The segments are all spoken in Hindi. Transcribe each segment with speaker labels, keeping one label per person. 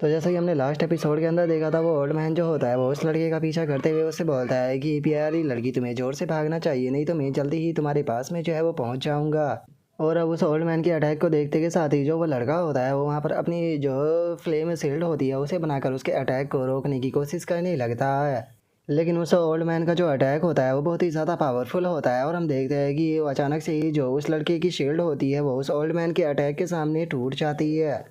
Speaker 1: तो जैसा कि हमने लास्ट एपिसोड के अंदर देखा था, वो ओल्ड मैन जो होता है वो उस लड़के का पीछा करते हुए उससे बोलता है कि प्यारी लड़की, तुम्हें जोर से भागना चाहिए, नहीं तो मैं जल्दी ही तुम्हारे पास में जो है वो पहुंच जाऊंगा। और अब उस ओल्ड मैन के अटैक को देखते के साथ ही जो वो लड़का होता है वो वहाँ पर अपनी जो फ्लेम शील्ड होती है उसे बनाकर उसके अटैक को रोकने की कोशिश करने लगता है। लेकिन उस ओल्ड मैन का जो अटैक होता है वो बहुत ही ज़्यादा पावरफुल होता है, और हम देखते हैं कि वो अचानक से ही जो उस लड़के की शील्ड होती है वो उस ओल्ड मैन के अटैक के सामने टूट जाती है।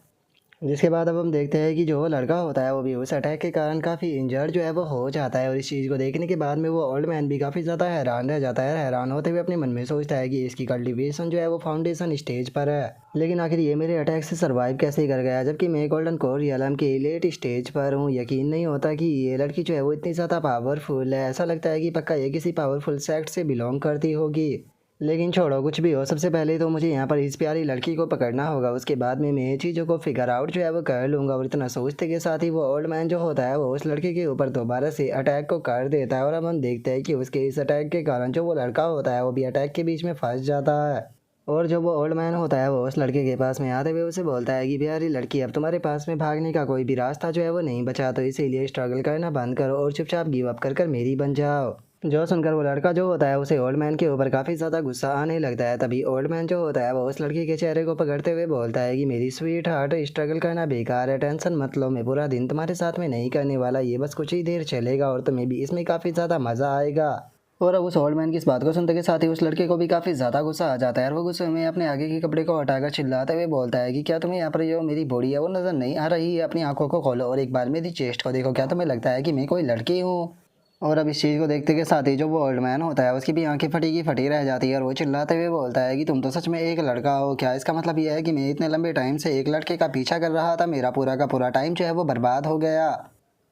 Speaker 1: जिसके बाद अब हम देखते हैं कि जो लड़का होता है वो भी उस अटैक के कारण काफ़ी इंजर्ड जो है वो हो जाता है, और इस चीज़ को देखने के बाद में वो ओल्ड मैन भी काफ़ी ज़्यादा हैरान रह जाता है। हैरान होते हुए अपने मन में सोचता है कि इसकी कल्टीवेशन जो है वो फाउंडेशन स्टेज पर है, लेकिन आखिर ये मेरे अटैक से सर्वाइव कैसे कर गया, जबकि मैं गोल्डन कोर रियलम के लेट स्टेज पर हूँ। यकीन नहीं होता कि ये लड़की जो है वो इतनी ज़्यादा पावरफुल है। ऐसा लगता है कि पक्का ये किसी पावरफुल सेक्ट से बिलोंग करती होगी। लेकिन छोड़ो, कुछ भी हो, सबसे पहले तो मुझे यहाँ पर इस प्यारी लड़की को पकड़ना होगा, उसके बाद में मैं चीज़ों को फिगर आउट जो है वो कर लूँगा। और इतना सोचते के साथ ही वो ओल्ड मैन जो होता है वो उस लड़के के ऊपर दोबारा से अटैक को कर देता है। और अब हम देखते हैं कि उसके इस अटैक के कारण जो वो लड़का होता है वो भी अटैक के बीच में फंस जाता है। और जो वो ओल्ड मैन होता है वो उस लड़के के पास में आते हुए उसे बोलता है कि प्यारी लड़की, अब तुम्हारे पास में भागने का कोई भी रास्ता जो है वो नहीं बचा, तो इसीलिए स्ट्रगल करना बंद करो और चुपचाप गिव अप कर कर मेरी बन जाओ। जो सुनकर वो लड़का जो होता है उसे ओल्ड मैन के ऊपर काफ़ी ज़्यादा गुस्सा आने लगता है। तभी ओल्ड मैन जो होता है वो उस लड़की के चेहरे को पकड़ते हुए बोलता है कि मेरी स्वीट हार्ट, स्ट्रगल करना बेकार है, टेंशन मत लो, मैं पूरा दिन तुम्हारे साथ में नहीं करने वाला, ये बस कुछ ही देर चलेगा और तुम्हें भी इसमें काफ़ी ज़्यादा मज़ा आएगा। और अब उस ओल्ड मैन की इस बात को सुनते के साथ ही उस लड़के को भी काफ़ी ज़्यादा गुस्सा आ जाता है, और वो गुस्से में अपने आगे के कपड़े को हटाकर चिल्लाते हुए बोलता है कि क्या तुम्हें यहाँ पर जो मेरी बॉडी है वो नज़र नहीं आ रही है? अपनी आंखों को खोलो और एक बार मेरी चेस्ट को देखो, क्या तुम्हें लगता है कि मैं कोई लड़की हूँ? और अब इस चीज़ को देखते के साथ ही जो वो ओल्ड मैन होता है उसकी भी आंखें फटी की फटी रह जाती है, और वो चिल्लाते हुए बोलता है कि तुम तो सच में एक लड़का हो क्या? इसका मतलब ये है कि मैं इतने लंबे टाइम से एक लड़के का पीछा कर रहा था, मेरा पूरा का पूरा टाइम जो है वो बर्बाद हो गया।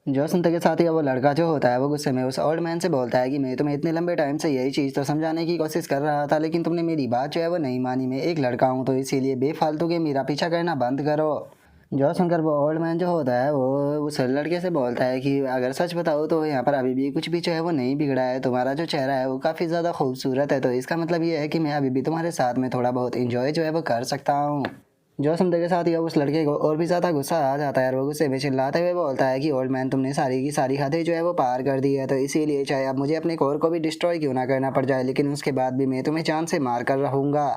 Speaker 1: जो सुनते के साथ ही वो लड़का जो होता है वो गुस्से में उस ओल्ड मैन से बोलता है कि मैं तुम्हें इतने लंबे टाइम से यही चीज़ तो समझाने की कोशिश कर रहा था, लेकिन तुमने मेरी बात जो है वो नहीं मानी। मैं एक लड़का हूँ, तो इसीलिए बेफालतू के मेरा पीछा करना बंद करो। जो सुनकर वो ओल्ड मैन जो होता है वो उस लड़के से बोलता है कि अगर सच बताओ तो यहाँ पर अभी भी कुछ भी जो है वो नहीं बिगड़ा है, तुम्हारा जो चेहरा है वो काफ़ी ज़्यादा खूबसूरत है, तो इसका मतलब ये है कि मैं अभी भी तुम्हारे साथ में थोड़ा बहुत इंजॉय जो है वो कर सकता हूँ। जो सुनते के साथ ही अब उस लड़के को और भी ज़्यादा गुस्सा आ जाता है, और वो गुस्से में चिल्लाते हुए बोलता है कि ओल्ड मैन, तुमने सारी की सारी हदें जो है वो पार कर दी है, तो इसीलिए चाहे अब मुझे अपने कोर को भी डिस्ट्रॉय क्यों ना करना पड़ जाए, लेकिन उसके बाद भी मैं तुम्हें जान से मार कर रहूँगा।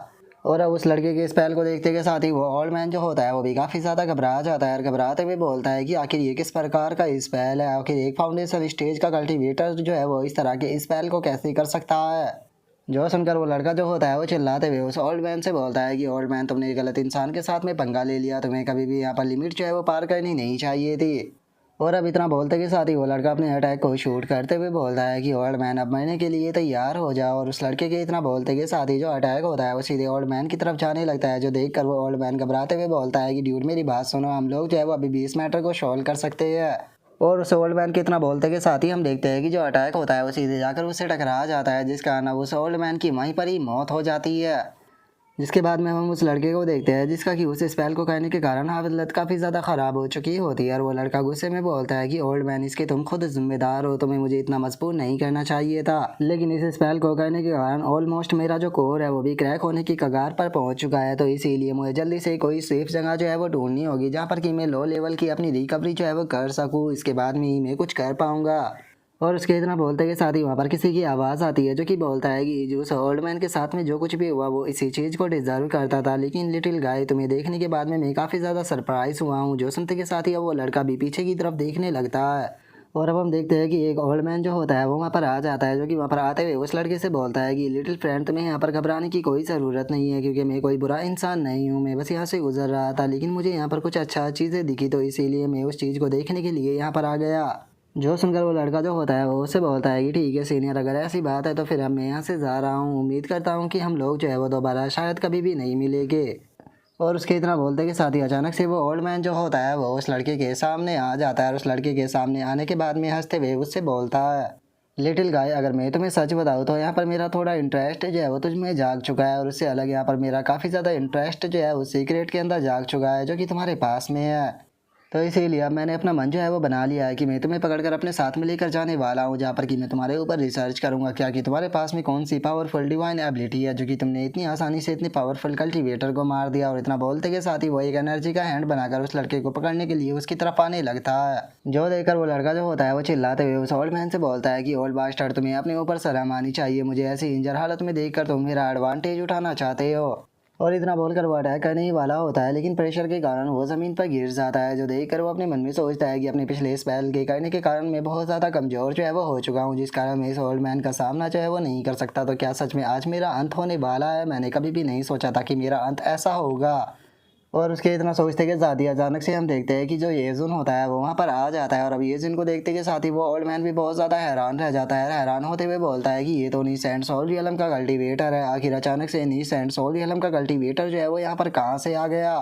Speaker 1: और अब उस लड़के के स्पेल को देखते के साथ ही वो ओल्ड मैन जो होता है वो भी काफ़ी ज़्यादा घबरा जाता है, और घबराते हुए बोलता है कि आखिर ये किस प्रकार का स्पेल है? आखिर एक फाउंडेशन स्टेज का कल्टीवेटर जो है वो इस तरह के स्पेल को कैसे कर सकता है? जो सुनकर वो लड़का जो होता है वो चिल्लाते हुए उस ओल्ड मैन से बोलता है कि ओल्ड मैन, तुमने गलत इंसान के साथ में पंगा ले लिया, तुम्हें कभी भी यहाँ पर लिमिट जो है वो पार करनी नहीं चाहिए थी। और अब इतना बोलते के साथ ही वो लड़का अपने अटैक को शूट करते हुए बोलता है कि ओल्ड मैन, अब मरने के लिए तैयार हो जाओ। और उस लड़के के इतना बोलते के साथ ही जो अटैक होता है वो सीधे ओल्ड मैन की तरफ जाने लगता है, जो देख कर वो ओल्ड मैन घबराते हुए बोलता है कि ड्यूड मेरी बात सुनो, हम लोग जो है वो अभी भी इस मैटर को सॉल्व कर सकते हैं। और उस ओल्ड मैन के इतना बोलते के साथ ही हम देखते हैं कि जो अटैक होता है वो सीधे जाकर उससे टकरा जाता है, जिस कारण उस ओल्ड मैन की वहीं पर ही मौत हो जाती है। जिसके बाद में हम उस लड़के को देखते हैं जिसका कि उस स्पेल को करने के कारण हालत काफ़ी ज़्यादा ख़राब हो चुकी होती है, और वो लड़का गुस्से में बोलता है कि ओल्ड मैन, इसके तुम खुद जिम्मेदार हो, तुम्हें मुझे इतना मजबूर नहीं करना चाहिए था, लेकिन इस स्पेल को करने के कारण ऑलमोस्ट मेरा जो कोर है वो भी क्रैक होने की कगार पर पहुंच चुका है, तो इसीलिए मुझे जल्दी से कोई सेफ जगह जो है वो ढूंढनी होगी जहाँ पर कि मैं लो लेवल की अपनी रिकवरी जो है वो कर सकूँ, इसके बाद में ही मैं कुछ कर पाऊँगा। और उसके इतना बोलते के साथ ही वहाँ पर किसी की आवाज़ आती है, जो कि बोलता है कि जो उस ओल्ड मैन के साथ में जो कुछ भी हुआ वो इसी चीज़ को डिजर्व करता था, लेकिन लिटिल गाय, तुम्हें देखने के बाद में मैं काफ़ी ज़्यादा सरप्राइज हुआ हूँ। जो सुनते के साथ ही अब वो लड़का भी पीछे की तरफ देखने लगता है, और अब हम देखते हैं कि एक ओल्ड मैन जो होता है वो वहाँ पर आ जाता है, जो कि वहाँ पर आते हुए उस लड़के से बोलता है कि लिटिल फ्रेंड, तुम्हें यहाँ पर घबराने की कोई ज़रूरत नहीं है, क्योंकि मैं कोई बुरा इंसान नहीं हूँ, मैं बस यहाँ से गुजर रहा था, लेकिन मुझे यहाँ पर कुछ अच्छा चीज़ें दिखी, तो इसीलिए मैं उस चीज़ को देखने के लिए यहाँ पर आ गया। जो सुनकर वो लड़का जो होता है वो उससे बोलता है कि ठीक है सीनियर, अगर ऐसी बात है तो फिर अब मैं यहाँ से जा रहा हूँ, उम्मीद करता हूँ कि हम लोग जो है वो दोबारा शायद कभी भी नहीं मिलेंगे। और उसके इतना बोलते के साथ ही अचानक से वो ओल्ड मैन जो होता है वो उस लड़के के सामने आ जाता है, और उस लड़के के सामने आने के बाद में हंसते हुए उससे बोलता है, लिटिल गाय, अगर मैं तुम्हें सच बताऊँ तो यहाँ पर मेरा थोड़ा इंटरेस्ट जो है वो तुझ में जाग चुका है, और उससे अलग यहाँ पर मेरा काफ़ी ज़्यादा इंटरेस्ट जो है वो सीक्रेट के अंदर जाग चुका है, जो कि तुम्हारे पास में है। तो इसीलिए अब मैंने अपना मन जो है वो बना लिया है कि मैं तुम्हें पकड़कर अपने साथ में लेकर जाने वाला हूँ, जहाँ पर कि मैं तुम्हारे ऊपर रिसर्च करूँगा क्या कि तुम्हारे पास में कौन सी पावरफुल डिवाइन एबिलिटी है जो कि तुमने इतनी आसानी से इतने पावरफुल कल्टीवेटर को मार दिया। और इतना बोलते के साथ ही वो एक एनर्जी का हैंड बनाकर उस लड़के को पकड़ने के लिए उसकी तरफ आने लगता है। जो देखकर वो लड़का जो होता है वो चिल्लाते हुए उस ओल्ड मैन से बोलता है कि ओल्ड बास्टर्ड, तुम्हें अपने ऊपर शर्म आनी चाहिए, मुझे ऐसी इंजर हालत में देखकर तुम मेरा एडवांटेज उठाना चाहते हो। और इतना बोलकर वो अटैक करने ही वाला होता है, लेकिन प्रेशर के कारण वो ज़मीन पर गिर जाता है। जो देखकर वो अपने मन में सोचता है कि अपने पिछले स्पेल के करने के कारण मैं बहुत ज़्यादा कमज़ोर जो है वो हो चुका हूँ, जिस कारण मैं इस ओल्ड मैन का सामना जो है वो नहीं कर सकता। तो क्या सच में आज मेरा अंत होने वाला है? मैंने कभी भी नहीं सोचा था कि मेरा अंत ऐसा होगा। और उसके इतना सोचते के साथ ही अचानक से हम देखते हैं कि जो येजुन होता है वो वहाँ पर आ जाता है। और अब येजुन को देखते के साथ ही वो ओल्ड मैन भी बहुत ज़्यादा हैरान रह जाता है। हैरान होते हुए बोलता है कि ये तो नीस एंड सोल रियलम का कल्टीवेटर है। आखिर अचानक से नीस एंड सोल रियलम का कल्टीवेटर जो है वो यहाँ पर कहाँ से आ गया।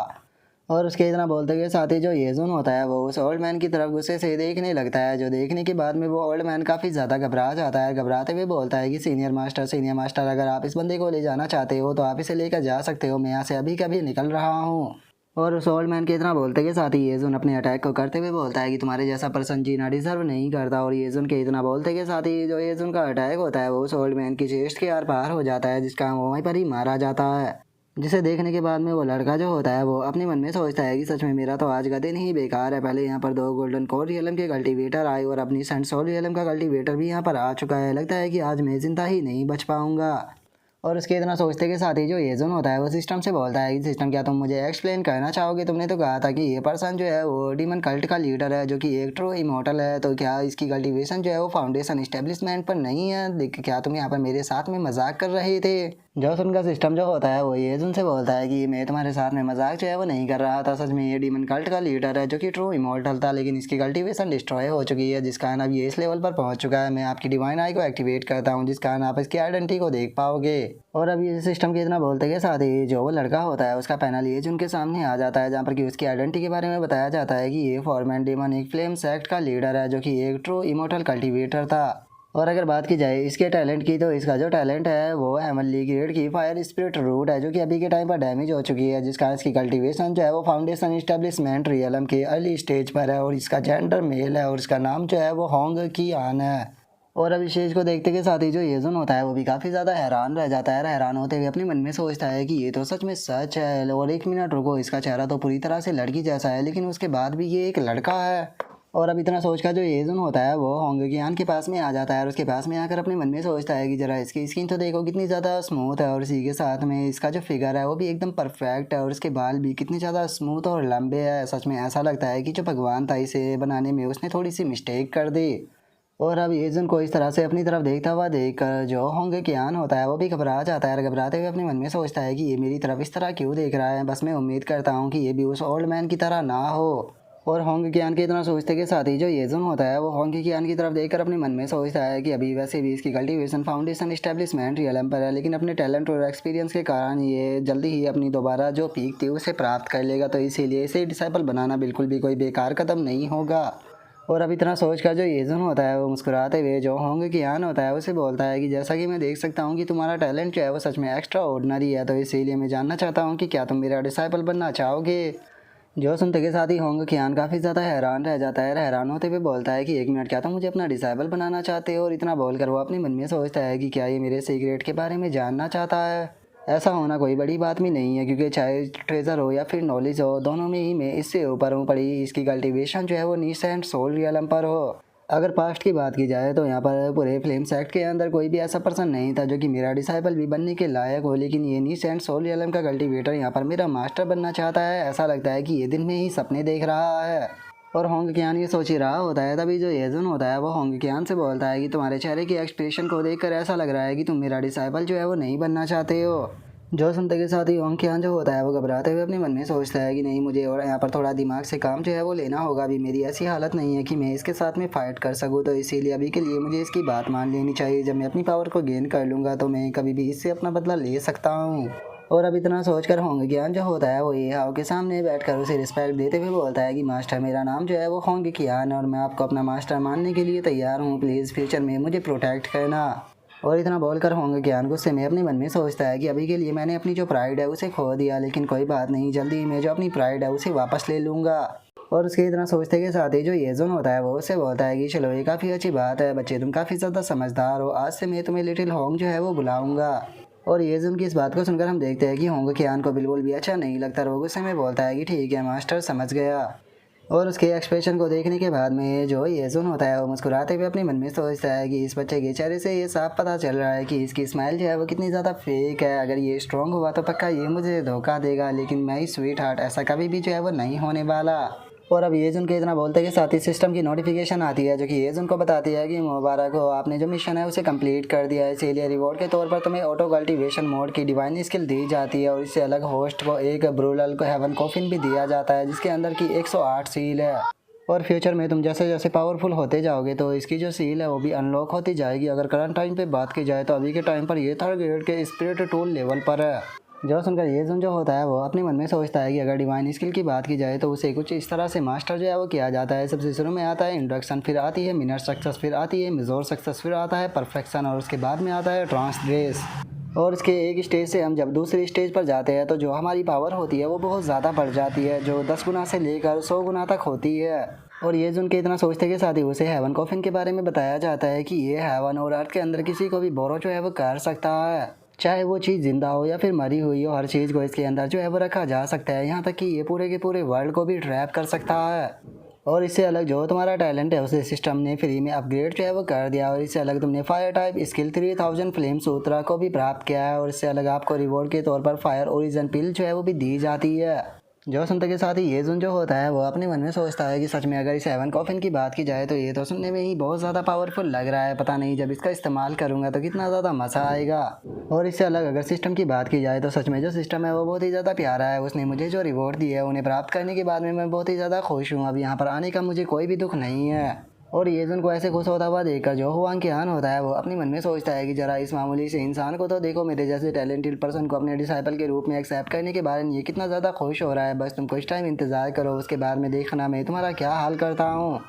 Speaker 1: और उसके इतना बोलते हुए साथ ही जो येजुन होता है वो उस ओल्ड मैन की तरफ गुस्से से देखने लगता है। जो देखने के बाद में वो ओल्ड मैन काफ़ी ज़्यादा घबरा जाता है। घबराते हुए बोलता है कि सीनियर मास्टर अगर आप इस बंदे को ले जाना चाहते हो तो आप इसे लेकर जा सकते हो, मैं यहाँ से अभी कभी निकल रहा हूँ। और उस ओल्ड मैन के इतना बोलते के साथ ही येजुन अपने अटैक को करते हुए बोलता है कि तुम्हारे जैसा पर्सन जीना डिजर्व नहीं करता। और येजुन के इतना बोलते के साथ ही जो येजुन का अटैक होता है वो उस ओल्ड मैन की चेस्ट के आर पार हो जाता है, जिसका वो वहीं पर ही मारा जाता है। जिसे देखने के बाद में वो लड़का जो होता है वो अपने मन में सोचता है कि सच में मेरा तो आज का दिन ही बेकार है। पहले यहाँ पर 2 गोल्डन कोर रियलम के कल्टीवेटर आए और अपनी सेंट सोल रियलम का कल्टीवेटर भी यहाँ पर आ चुका है। लगता है कि आज मैं जिंदा ही नहीं बच पाऊंगा। और उसके इतना सोचते के साथ ही जो येजुन होता है वो सिस्टम से बोलता है कि सिस्टम, क्या तुम मुझे एक्सप्लेन करना चाहोगे? तुमने तो कहा था कि ये पर्सन जो है वो डीमन कल्ट का लीडर है जो कि एक ट्रू इमॉर्टल है, तो क्या इसकी कल्टीवेशन जो है वो फाउंडेशन इस्टेब्लिशमेंट पर नहीं है? देख, क्या तुम यहाँ पर मेरे साथ में मजाक कर रहे थे? जो उनका सिस्टम जो होता है वो येजुन से बोलता है कि मैं तुम्हारे साथ में मजाक जो है वो नहीं कर रहा था, सच में ये डीमन कल्ट का लीडर है जो कि ट्रू इमॉर्टल था, लेकिन इसकी कल्टीवेशन डिस्ट्रॉय हो चुकी है, जिस कारण अब ये इस लेवल पर पहुंच चुका है। मैं आपकी डिवाइन आई को एक्टिवेट करता हूं, जिस कारण आप इसकी आइडेंटिटी को देख पाओगे। और अब ये सिस्टम के इतना बोलते के साथ ही जो वो लड़का होता है उसका पैनल येजुन के सामने आ जाता है, जहाँ पर कि उसकी आइडेंटिटी के बारे में बताया जाता है कि ये फॉरमैन डीमन एक फ्लेम सेक्ट का लीडर है जो कि एक ट्रू इमॉर्टल कल्टीवेटर था। और अगर बात की जाए इसके टैलेंट की, तो इसका जो टैलेंट है वो हेवनली ग्रेड की फायर स्पिरिट रूट है जो कि अभी के टाइम पर डैमेज हो चुकी है, जिस कारण इसकी कल्टीवेशन जो है वो फाउंडेशन इस्टेब्लिशमेंट रियलम के अर्ली स्टेज पर है। और इसका जेंडर मेल है और इसका नाम जो है वो होंग की आन है। और अब इस चीज़ को देखते के साथ ही जो येजुन होता है वो भी काफ़ी ज़्यादा हैरान रह जाता है। हैरान होते हुए अपने मन में सोचता है कि ये तो सच में सच है। और एक मिनट रुको, इसका चेहरा तो पूरी तरह से लड़की जैसा है, लेकिन उसके बाद भी ये एक लड़का है। और अब इतना सोचकर जो येजुन होता है वो होंगकियान के पास में आ जाता है और उसके पास में आकर अपने मन में सोचता है कि जरा इसकी स्किन तो देखो कितनी ज़्यादा स्मूथ है, और इसी के साथ में इसका जो फिगर है वो भी एकदम परफेक्ट है, और इसके बाल भी कितने ज़्यादा स्मूथ और लंबे हैं। सच में ऐसा लगता है कि जो भगवान था इसे बनाने में उसने थोड़ी सी मिस्टेक कर दी। और अब येजुन को इस तरह से अपनी तरफ देखता हुआ देखकर जो होंगकियान होता है वो भी घबरा जाता है। और घबराते हुए अपने मन में सोचता है कि ये मेरी तरफ इस तरह क्यों देख रहा है। बस मैं उम्मीद करता हूँ कि ये भी उस ओल्ड मैन की तरह ना हो। और होंगकियान के इतना सोचते के साथ ही जो येजुन होता है वो होंगकियान की तरफ देखकर अपने मन में सोचता है कि अभी वैसे भी इसकी कल्टीवेशन फाउंडेशन इस्टेब्लिशमेंट रियलम पर है, लेकिन अपने टैलेंट और एक्सपीरियंस के कारण ये जल्दी ही अपनी दोबारा जो पीक थी उसे प्राप्त कर लेगा, तो इसीलिए इसे डिसाइपल बनाना बिल्कुल भी कोई बेकार कदम नहीं होगा। और अब इतना सोचकर जो येजुन होता है वो मुस्कुराते हुए जो होंगकियान होता है उसे बोलता है कि जैसा कि मैं देख सकता हूँ कि तुम्हारा टैलेंट जो है वो सच में एक्स्ट्रा ऑर्डिनरी है, तो इसीलिए मैं जानना चाहता हूँ कि क्या तुम मेरा डिसाइपल बनना चाहोगे। जो सुनते के साथ ही होंगकियान काफ़ी ज़्यादा हैरान रह जाता है। हैरान होते हुए बोलता है कि 1 मिनट, क्या तुम मुझे अपना डिसाइबल बनाना चाहते हो? और इतना बोलकर वो अपने मन में सोचता है कि क्या ये मेरे सीक्रेट के बारे में जानना चाहता है। ऐसा होना कोई बड़ी बात भी नहीं है, क्योंकि चाहे ट्रेजर हो या फिर नॉलेज हो, दोनों में ही मैं इससे ऊपर हूँ। पड़ी इसकी कल्टीवेशन जो है वो नीस एंड सोल रियलम पर हो। अगर पास्ट की बात की जाए तो यहाँ पर पूरे फ्लेम सेक्ट के अंदर कोई भी ऐसा पर्सन नहीं था जो कि मेरा डिसाइपल भी बनने के लायक हो, लेकिन ये नीस एंड सोल रियलम का कल्टीवेटर यहाँ पर मेरा मास्टर बनना चाहता है। ऐसा लगता है कि ये दिन में ही सपने देख रहा है। और होंगकियान ये सोच ही रहा होता है, तभी जो येजुन होता है वो होंगकियान से बोलता है कि तुम्हारे चेहरे की एक्सप्रेशन को देखकर ऐसा लग रहा है कि तुम मेरा डिसाइपल जो है वो नहीं बनना चाहते हो। जो सुनते के साथ ही होंगकियान जो होता है वो घबराते हुए अपने मन में सोचता है कि नहीं, मुझे और यहाँ पर थोड़ा दिमाग से काम जो है वो लेना होगा। अभी मेरी ऐसी हालत नहीं है कि मैं इसके साथ में फ़ाइट कर सकूँ, तो इसीलिए अभी के लिए मुझे इसकी बात मान लेनी चाहिए। जब मैं अपनी पावर को गेन कर लूँगा तो मैं कभी भी इससे अपना बदला ले सकता हूँ। और अब इतना सोचकर होंगकियान जो होता है वो ये हाओ के सामने बैठकर उसे रिस्पेक्ट देते हुए बोलता है कि मास्टर, मेरा नाम जो है वो होंगकियान और मैं आपको अपना मास्टर मानने के लिए तैयार हूँ। प्लीज़ फ्यूचर में मुझे प्रोटेक्ट करना। और इतना बोलकर होंगकियान गुस्से में अपने मन में सोचता है कि अभी के लिए मैंने अपनी जो प्राइड है उसे खो दिया, लेकिन कोई बात नहीं, जल्दी ही मैं जो अपनी प्राइड है उसे वापस ले लूँगा। और उसके इतना सोचते के साथ ही जो येजुन होता है वो उससे बोलता है कि चलो ये काफ़ी अच्छी बात है बच्चे, तुम काफ़ी ज़्यादा समझदार हो, आज से मैं तुम्हें लिटिल होंग जो है वो बुलाऊंगा। और येजुन की इस बात को सुनकर हम देखते हैं कि होंग कियान को बिल्कुल भी अच्छा नहीं लगता। वो गुस्से में बोलता है कि ठीक है मास्टर, समझ गया। और उसके एक्सप्रेशन को देखने के बाद में जो येजुन होता है वो मुस्कुराते हुए अपने मन में सोचता है कि इस बच्चे के चेहरे से ये साफ पता चल रहा है कि इसकी स्माइल जो है वो कितनी ज़्यादा फेक है। अगर ये स्ट्रॉन्ग हुआ तो पक्का ये मुझे धोखा देगा, लेकिन मैं ही स्वीट हार्ट, ऐसा कभी भी जो है वो नहीं होने वाला। और अब येजुन के इतना बोलते के साथ ही सिस्टम की नोटिफिकेशन आती है जो कि येजुन को बताती है कि मुबारक हो, आपने जो मिशन है उसे कंप्लीट कर दिया है। इसीलिए रिवॉर्ड के तौर पर तुम्हें ऑटो कल्टीवेशन मोड की डिवाइन स्किल दी जाती है। और इससे अलग होस्ट को एक ब्रूलल को हेवन कॉफिन भी दिया जाता है जिसके अंदर की 108 सील है। और फ्यूचर में तुम जैसे जैसे पावरफुल होते जाओगे तो इसकी जो सील है वो भी अनलॉक होती जाएगी। अगर करंट टाइम पे बात की जाए तो अभी के टाइम पर ये थर्ड ग्रेड के स्पिरिट टूल लेवल पर है। जो सुनकर येजुन जो होता है वो अपने मन में सोचता है कि अगर डिवाइन स्किल की बात की जाए तो उसे कुछ इस तरह से मास्टर जो है वो किया जाता है। सबसे शुरू में आता है इंट्रोडक्शन, फिर आती है मिनर सक्सेस, फिर आती है मेजोर सक्सेस, फिर आता है परफेक्शन और उसके बाद में आता है ट्रांसग्रेस। और इसके एक स्टेज से हम जब दूसरी स्टेज पर जाते हैं तो जो हमारी पावर होती है वो बहुत ज़्यादा बढ़ जाती है, जो 10 गुना से लेकर 100 गुना तक होती है। और येजुन के इतना सोचते के साथ ही उसे हेवन कॉफिन के बारे में बताया जाता है कि ये हेवन और अर्थ के अंदर किसी को भी बोरो जो है वो कर सकता है, चाहे वो चीज़ जिंदा हो या फिर मरी हुई हो, हर चीज़ को इसके अंदर जो है वो रखा जा सकता है। यहाँ तक कि ये पूरे के पूरे वर्ल्ड को भी ट्रैप कर सकता है। और इससे अलग जो तुम्हारा टैलेंट है उसे सिस्टम ने फ्री में अपग्रेड जो है वो कर दिया। और इससे अलग तुमने फायर टाइप स्किल 3000 फ्लेम सूत्रा को भी प्राप्त किया है। और इससे अलग आपको रिवॉर्ड के तौर पर फायर ओरिजन पिल जो है वो भी दी जाती है। जो सुनते के साथ ही येजुन जो होता है वो अपने मन में सोचता है कि सच में अगर इस हेवन कॉफिन की बात की जाए तो ये तो सुनने में ही बहुत ज़्यादा पावरफुल लग रहा है, पता नहीं जब इसका इस्तेमाल करूँगा तो कितना ज़्यादा मज़ा आएगा। और इससे अलग अगर सिस्टम की बात की जाए तो सच में जो सिस्टम है वो बहुत ही ज़्यादा प्यारा है। उसने मुझे जो रिवॉर्ड दिए है उन्हें प्राप्त करने के बाद में मैं बहुत ही ज़्यादा खुश हूँ। अब यहाँ पर आने का मुझे कोई भी दुख नहीं है। और येजुन को ऐसे खुश होता हुआ देखकर जो हुआंग कियान होता है वो अपने मन में सोचता है कि जरा इस मामूली से इंसान को तो देखो, मेरे जैसे टैलेंटेड पर्सन को अपने डिसाइपल के रूप में एक्सेप्ट करने के बाद ये कितना ज़्यादा खुश हो रहा है। बस तुम कुछ टाइम इंतज़ार करो, उसके बाद में देखना मैं तुम्हारा क्या हाल करता हूँ।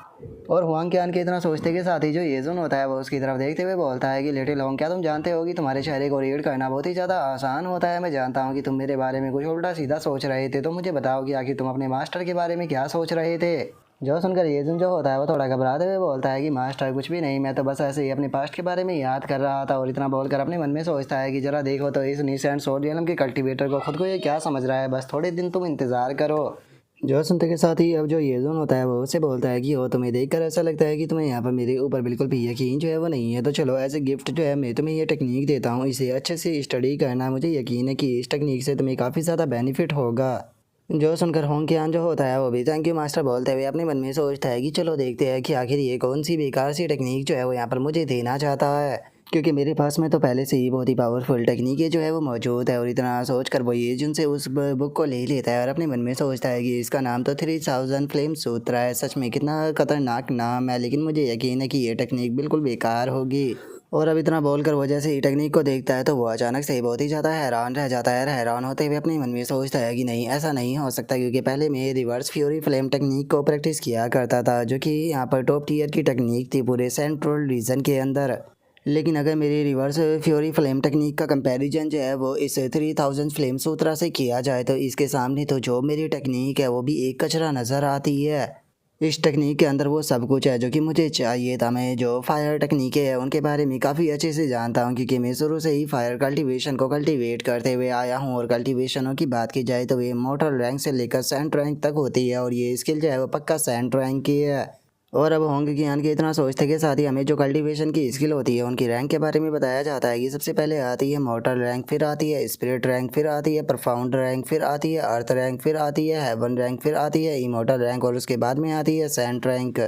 Speaker 1: और हुआंग कियान के इतना सोचते के साथ ही जो येजुन होता है वो उसकी तरफ देखते हुए बोलता है कि लिटिल होंग, क्या तुम जानते हो कि तुम्हारे चेहरे को रीड करना बहुत ही ज़्यादा आसान होता है। मैं जानता हूँ कि तुम मेरे बारे में कुछ उल्टा सीधा सोच रहे थे, तो मुझे बताओ कि आखिर तुम अपने मास्टर के बारे में क्या सोच रहे थे। जो सुनकर येजुन जो होता है वो थोड़ा घबराते हुए बोलता है कि मास्टर कुछ भी नहीं, मैं तो बस ऐसे ही अपने पास्ट के बारे में याद कर रहा था। और इतना बोलकर अपने मन में सोचता है कि जरा देखो तो इस नीसेंट सोडियम के कल्टीवेटर को, खुद को ये क्या समझ रहा है, बस थोड़े दिन तुम इंतज़ार करो। जो सुनते के साथ ही अब जो येजुन होता है वो उससे बोलता है कि वो तुम्हें देखकर ऐसा लगता है कि तुम्हें यहाँ पर मेरे ऊपर बिल्कुल भी यकीन जो है वो नहीं है, तो चलो एज ए गिफ्ट जो है मैं तुम्हें ये टेक्निक देता हूँ, इसे अच्छे से स्टडी करना। मुझे यकीन है कि इस टेक्निक से तुम्हें काफ़ी ज़्यादा बेनिफिट होगा। जो सुनकर होंग कियान जो होता है वो भी थैंक यू मास्टर बोलते हुए अपने मन में सोचता है कि चलो देखते हैं कि आखिर ये कौन सी बेकार सी टेक्निक जो है वो यहाँ पर मुझे देना चाहता है, क्योंकि मेरे पास में तो पहले से ही बहुत ही पावरफुल टेक्निक जो है वो मौजूद है। और इतना सोच कर वो येजुन से उस बुक को ले लेता है और अपने मन में सोचता है कि इसका नाम तो 3000 फ्लेम सूत्रा है। सच में कितना खतरनाक नाम है, लेकिन मुझे यकीन है कि ये टेक्निक बिल्कुल बेकार होगी। और अब इतना बोलकर वो जैसे ही टेक्निक को देखता है तो वो अचानक से बहुत ही ज़्यादा हैरान रह जाता है। हैरान होते हुए अपने मन में सोचता है कि नहीं, ऐसा नहीं हो सकता, क्योंकि पहले मैं रिवर्स फ्यूरी फ्लेम टेक्निक को प्रैक्टिस किया करता था जो कि यहाँ पर टॉप टीयर की टेक्निक थी पूरे सेंट्रल रीजन के अंदर। लेकिन अगर मेरी रिवर्स फ्यूरी फ्लेम टेक्निक का कंपैरिजन जो है वो इस 3000 फ्लेम सूत्रा से किया जाए तो इसके सामने तो जो मेरी टेक्निक है वो भी एक कचरा नज़र आती है। इस टेक्निक के अंदर वो सब कुछ है जो कि मुझे चाहिए था। मैं जो फायर टेक्निकें हैं उनके बारे में काफ़ी अच्छे से जानता हूँ, क्योंकि मैं शुरू से ही फायर कल्टीवेशन को कल्टीवेट करते हुए आया हूँ। और कल्टीवेशनों की बात की जाए तो ये मोटर रैंक से लेकर सेंट रैंक तक होती है, और ये स्किल जो है वो पक्का सेंट रैंक की है। और अब होंग कियान के इतना सोचते के साथ ही हमें जो कल्टीवेशन की स्किल होती है उनकी रैंक के बारे में बताया जाता है कि सबसे पहले आती है मोटर रैंक, फिर आती है स्पिरिट रैंक, फिर आती है परफाउंड रैंक, फिर आती है अर्थ रैंक, फिर आती है हेवन रैंक, फिर आती है इमोर्टल रैंक और उसके बाद में आती है सेंट रैंक।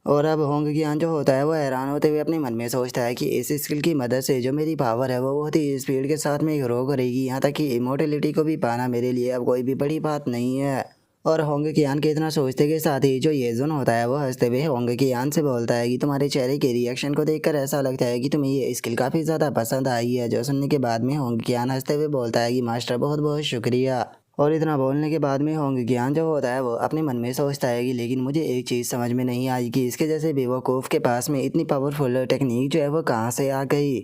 Speaker 1: और अब होंग कियान जो होता है वो हैरान होते हुए अपने मन में सोचता है कि इस स्किल की मदद से जो मेरी पावर है वो बहुत ही स्पीड के साथ में ग्रो करेगी, यहाँ तक कि इमोर्टेलिटी को भी पाना मेरे लिए अब कोई भी बड़ी बात नहीं है। और होंग कियान के इतना सोचते के साथ ही जो येजुन होता है वो हंसते हुए होंग कियान से बोलता है कि तुम्हारे चेहरे के रिएक्शन को देखकर ऐसा लगता है कि तुम्हें ये स्किल काफ़ी ज़्यादा पसंद आई है। जो सुनने के बाद में होंग कियान हंसते हुए बोलता है कि मास्टर बहुत बहुत शुक्रिया। और इतना बोलने के बाद में होंग कियान जो होता है वो अपने मन में सोचता है कि लेकिन मुझे एक चीज़ समझ में नहीं आई कि इसके जैसे बेवकूफ़ के पास में इतनी पावरफुल टेक्निक जो है वो कहाँ से आ गई।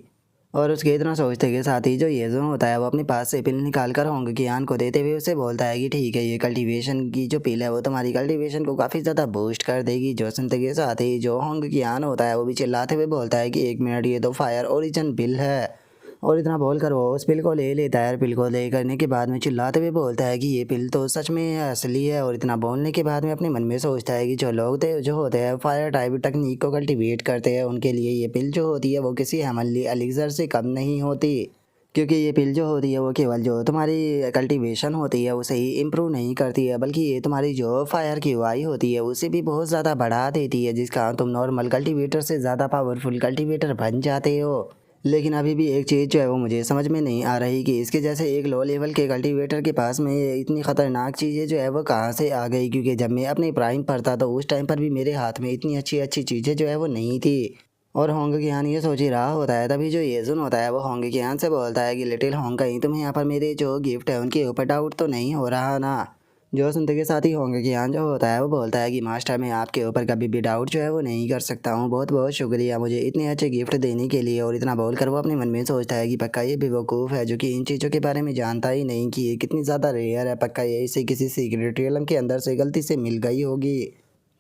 Speaker 1: और उसके इतना सोचते के साथ ही जो येजुन होता है वो अपने पास से पिल निकाल कर होंग कियान को देते हुए उसे बोलता है कि ठीक है, ये कल्टीवेशन की जो पिल है वो तुम्हारी कल्टीवेशन को काफ़ी ज़्यादा बूस्ट कर देगी। जो सुनते के साथ ही जो होंग कियान होता है वो भी चिल्लाते हुए बोलता है कि 1 मिनट, ये तो फायर ओरिजिन पिल है। और इतना बोलकर वो उस पिल को ले लेता है। पिल को ले करने के बाद में चिल्लाते हुए बोलता है कि ये पिल तो सच में असली है। और इतना बोलने के बाद में अपने मन में सोचता है कि जो लोग थे जो होते हैं फायर टाइप टेक्निक को कल्टीवेट करते हैं, उनके लिए ये पिल जो होती है वो किसी हेमनली एलिक्सर से कम नहीं होती। क्योंकि ये पिल जो होती है वो केवल जो तुम्हारी कल्टीवेशन होती है उसे ही इम्प्रूव नहीं करती है, बल्कि ये तुम्हारी जो फायर की वाई होती है उसे भी बहुत ज़्यादा बढ़ा देती है, जिसका तुम नॉर्मल कल्टीवेटर से ज़्यादा पावरफुल कल्टीवेटर बन जाते हो। लेकिन अभी भी एक चीज़ जो है वो मुझे समझ में नहीं आ रही कि इसके जैसे एक लो लेवल के कल्टीवेटर के पास में ये इतनी ख़तरनाक चीज़ें जो है वो कहाँ से आ गई। क्योंकि जब मैं अपने प्राइम पर था तो उस टाइम पर भी मेरे हाथ में इतनी अच्छी अच्छी चीज़ें जो है वो नहीं थी। और होंग कियान ये सोच ही रहा होता है, तभी जो येजुन होता है वो होंग कियान से बोलता है कि लिटिल होंग, कहीं तुम्हें यहाँ पर मेरे जो गिफ्ट है उनके ऊपर डाउट तो नहीं हो रहा ना। जो सुनते के साथ ही होंग कियान जो होता है वो बोलता है कि मास्टर, मैं आपके ऊपर कभी भी डाउट जो है वो नहीं कर सकता हूँ। बहुत बहुत शुक्रिया मुझे इतने अच्छे गिफ्ट देने के लिए। और इतना बोलकर वो अपने मन में सोचता है कि पक्का ये बेवकूफ़ है जो कि इन चीज़ों के बारे में जानता ही नहीं कि ये कितनी ज़्यादा रेयर है। पक्का ये इसे किसी सीक्रेट रियलम के अंदर से गलती से मिल गई होगी।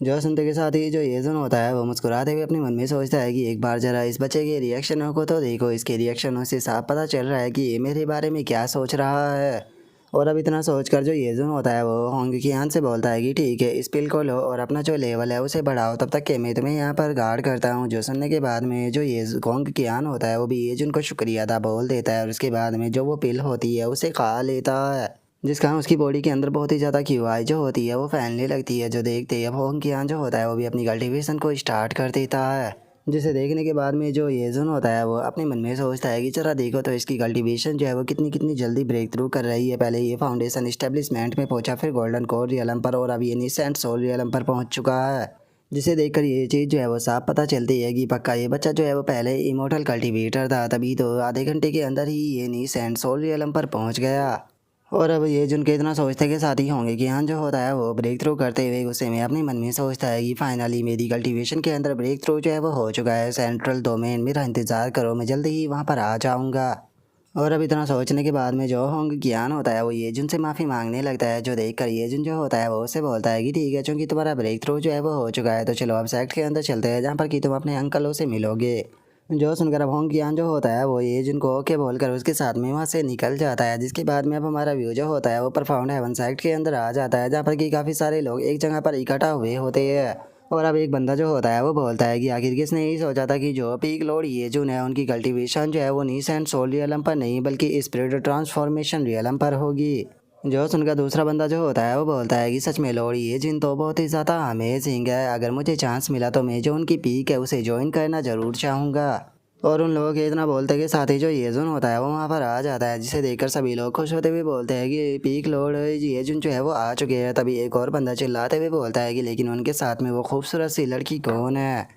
Speaker 1: जो सुनते के साथ ही जो येजुन होता है वो मुस्कुराते हुए अपने मन में सोचता है कि एक बार ज़रा इस बच्चे के रिएक्शनों को तो देखो। इसके रिएक्शनों से साफ पता चल रहा है कि ये मेरे बारे में क्या सोच रहा है। और अब इतना सोचकर जो येजुन होता है वो होंग कियान से बोलता है कि ठीक है, इस पिल को लो और अपना जो लेवल है उसे बढ़ाओ, तब तक कि मैं तुम्हें यहाँ पर गार्ड करता हूँ। जो सुनने के बाद में जो ये होंग कियान होता है वो भी येजुन को शुक्रिया अदा बोल देता है। और उसके बाद में जो वो पिल होती है उसे खा लेता है, जिसका उसकी बॉडी के अंदर बहुत ही ज़्यादा क्यूआई जो होती है वो फैलने लगती है। जो देखते ही अब होंग कियान जो होता है वो भी अपनी कल्टीवेशन को स्टार्ट कर देता है, जिसे देखने के बाद में जो येजुन होता है वो अपने मन में सोचता है कि जरा देखो तो इसकी कल्टीवेशन जो है वो कितनी कितनी जल्दी ब्रेक थ्रू कर रही है। पहले ये फाउंडेशन इस्टेब्लिशमेंट में पहुंचा, फिर गोल्डन कोर रियलम पर, और अब ये नीसेंट सोल रियलम पर पहुंच चुका है। जिसे देखकर ये चीज़ जो है वो साफ पता चलती है कि पक्का ये बच्चा जो है वो पहले इमोर्टल कल्टीवेटर था, तभी तो आधे घंटे के अंदर ही ये नीसेंट सोल रियलम पर पहुँच गया। और अब ये जिनके इतना सोचते के साथ ही होंगे कि हाँ जो होता है वो ब्रेक थ्रू करते हुए गुस्से में अपने मन में सोचता है कि फाइनली मेरी कल्टीवेशन के अंदर ब्रेक थ्रू जो है वो हो चुका है। सेंट्रल डोमेन, मेरा इंतज़ार करो, मैं जल्दी ही वहाँ पर आ जाऊँगा। और अब इतना सोचने के बाद में जो होंग कियान होता है वो येजुन से माफ़ी मांगने लगता है। जो देखकर येजुन जो होता है वो उससे बोलता है कि ठीक है, चूँकि तुम्हारा ब्रेक थ्रू जो है वो हो चुका है तो चलो अब सेक्ट के अंदर चलते हैं, जहाँ पर कि तुम अपने अंकलों से मिलोगे। जो सुनकर अब होंग कियान जो होता है वो येजुन को ओके बोलकर उसके साथ में वहाँ से निकल जाता है। जिसके बाद में अब हमारा व्यू जो होता है वो परफाउंड हेवन सेक्ट के अंदर आ जाता है, जहाँ पर कि काफ़ी सारे लोग एक जगह पर इकट्ठा हुए होते हैं। और अब एक बंदा जो होता है वो बोलता है कि आखिर किसने यही सोचा था कि जो पीक लॉर्ड येजुन है उनकी कल्टीवेशन जो है वो नीस एंड सोल रियलम पर नहीं बल्कि स्पिरिट ट्रांसफॉर्मेशन रियलम पर होगी। जो सुनकर दूसरा बंदा जो होता है वो बोलता है कि सच में लॉर्ड येजुन तो बहुत ही ज़्यादा अमेजिंग है, अगर मुझे चांस मिला तो मैं जो उनकी पीक है उसे ज्वाइन करना ज़रूर चाहूँगा। और उन लोगों के इतना बोलते के साथ ही जो येजुन होता है वो वहाँ पर आ जाता है, जिसे देखकर सभी लोग खुश होते हुए बोलते हैं कि पीक लॉर्ड येजुन जो है वो आ चुके हैं। तभी एक और बंदा चिल्लाते हुए बोलता है कि लेकिन उनके साथ में वो खूबसूरत सी लड़की कौन है।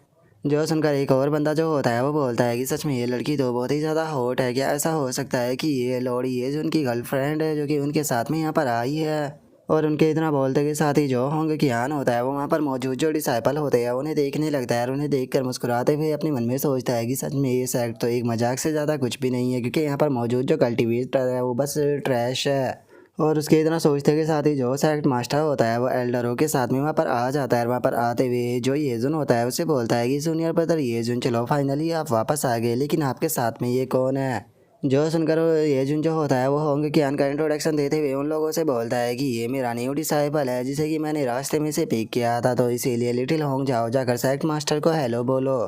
Speaker 1: जो सुनकर एक और बंदा जो होता है वो बोलता है कि सच में ये लड़की तो बहुत ही ज़्यादा हॉट है, क्या ऐसा हो सकता है कि ये लॉर्ड येजुन की गर्लफ्रेंड है जो कि उनके साथ में यहाँ पर आई है। और उनके इतना बोलते के साथ ही जो होंग कियान होता है वो वहाँ पर मौजूद जो डिसाइपल होते हैं उन्हें देखने लगता है। और उन्हें देखकर मुस्कुराते हुए अपने मन में सोचता है कि सच में ये सेक्ट तो एक मजाक से ज़्यादा कुछ भी नहीं है, क्योंकि यहाँ पर मौजूद जो कल्टीवेटर है वो बस ट्रैश है। और उसके इतना सोचते के साथ ही जो सेक्ट मास्टर होता है वो एल्डरों के साथ में वहाँ पर आ जाता है। वहाँ पर आते हुए जो येजुन होता है उसे बोलता है कि जूनियर ब्रदर येजुन, चलो फाइनली आप वापस आ गए, लेकिन आपके साथ में ये कौन है। जो सुनकर येजुन जो होता है वो होंग कियान का इंट्रोडक्शन देते हुए उन लोगों से बोलता है कि ये मेरा न्यू डिसाइपल है, जिसे कि मैंने रास्ते में से पिक किया था, तो इसीलिए लिटिल होंग जाओ जाकर सेक्ट मास्टर को हेलो बोलो।